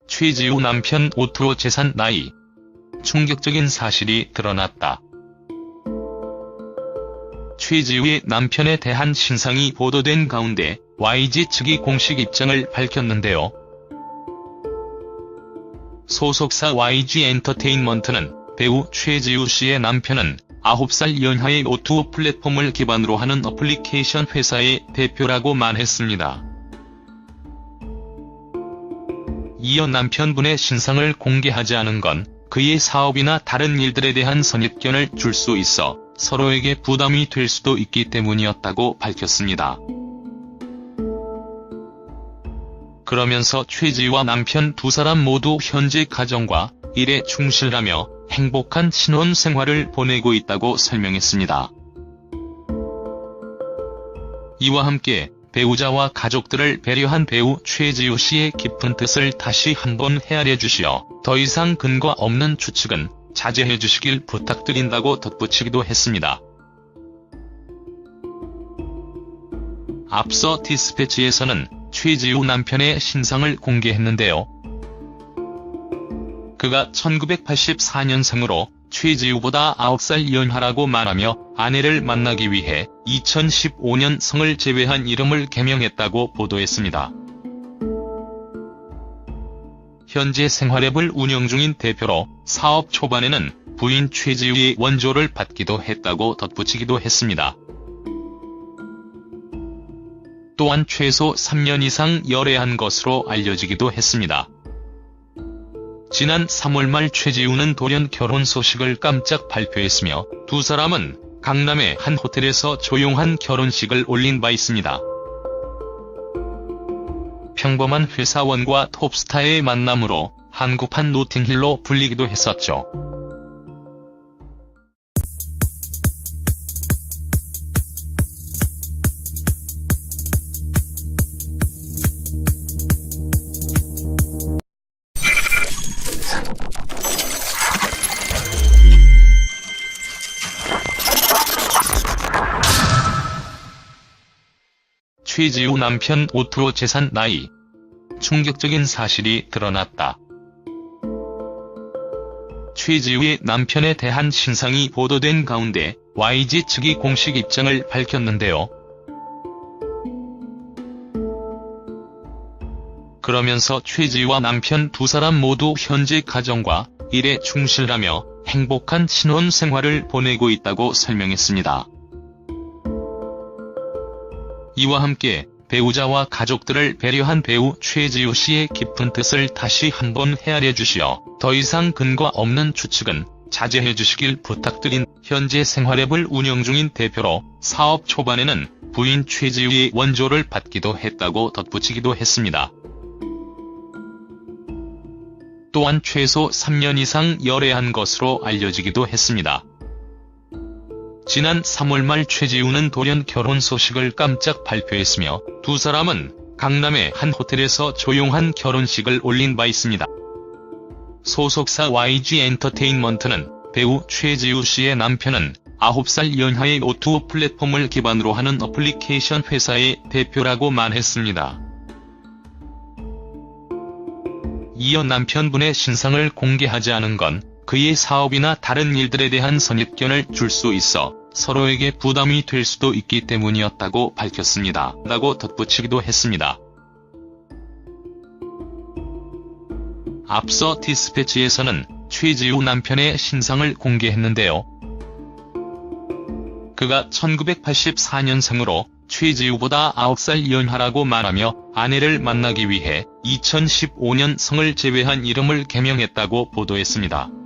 최지우 남편 오투어 재산 나이. 충격적인 사실이 드러났다. 최지우의 남편에 대한 신상이 보도된 가운데 YG 측이 공식 입장을 밝혔는데요. 소속사 YG 엔터테인먼트는 배우 최지우 씨의 남편은 9살 연하의 오투어 플랫폼을 기반으로 하는 어플리케이션 회사의 대표라고 말했습니다. 이어 남편분의 신상을 공개하지 않은 건 그의 사업이나 다른 일들에 대한 선입견을 줄 수 있어 서로에게 부담이 될 수도 있기 때문이었다고 밝혔습니다. 그러면서 최지우와 남편 두 사람 모두 현재 가정과 일에 충실하며 행복한 신혼 생활을 보내고 있다고 설명했습니다. 이와 함께 배우자와 가족들을 배려한 배우 최지우 씨의 깊은 뜻을 다시 한번 헤아려 주시어 더 이상 근거 없는 추측은 자제해 주시길 부탁드린다고 덧붙이기도 했습니다. 앞서 디스패치에서는 최지우 남편의 신상을 공개했는데요. 그가 1984년생으로 최지우보다 9살 연하라고 말하며 아내를 만나기 위해 2015년 성을 제외한 이름을 개명했다고 보도했습니다. 현재 생활앱을 운영 중인 대표로 사업 초반에는 부인 최지우의 원조를 받기도 했다고 덧붙이기도 했습니다. 또한 최소 3년 이상 열애한 것으로 알려지기도 했습니다. 지난 3월 말 최지우는 돌연 결혼 소식을 깜짝 발표했으며 두 사람은 강남의 한 호텔에서 조용한 결혼식을 올린 바 있습니다. 평범한 회사원과 톱스타의 만남으로 한국판 노팅힐로 불리기도 했었죠. 최지우 남편 오투어 재산 나이. 충격적인 사실이 드러났다. 최지우의 남편에 대한 신상이 보도된 가운데 YG 측이 공식 입장을 밝혔는데요. 그러면서 최지우와 남편 두 사람 모두 현재 가정과 일에 충실하며 행복한 신혼 생활을 보내고 있다고 설명했습니다. 이와 함께 배우자와 가족들을 배려한 배우 최지우 씨의 깊은 뜻을 다시 한번 헤아려 주시어 더 이상 근거 없는 추측은 자제해 주시길 부탁드린 현재 생활앱을 운영 중인 대표로 사업 초반에는 부인 최지우의 원조를 받기도 했다고 덧붙이기도 했습니다. 또한 최소 3년 이상 열애한 것으로 알려지기도 했습니다. 지난 3월 말 최지우는 돌연 결혼 소식을 깜짝 발표했으며 두 사람은 강남의 한 호텔에서 조용한 결혼식을 올린 바 있습니다. 소속사 YG 엔터테인먼트는 배우 최지우 씨의 남편은 9살 연하의 오투어 플랫폼을 기반으로 하는 어플리케이션 회사의 대표라고 말했습니다. 이어 남편분의 신상을 공개하지 않은 건 그의 사업이나 다른 일들에 대한 선입견을 줄 수 있어 서로에게 부담이 될 수도 있기 때문이었다고 밝혔습니다. 라고 덧붙이기도 했습니다. 앞서 디스패치에서는 최지우 남편의 신상을 공개했는데요. 그가 1984년생으로 최지우보다 9살 연하라고 말하며 아내를 만나기 위해 2015년 성을 제외한 이름을 개명했다고 보도했습니다.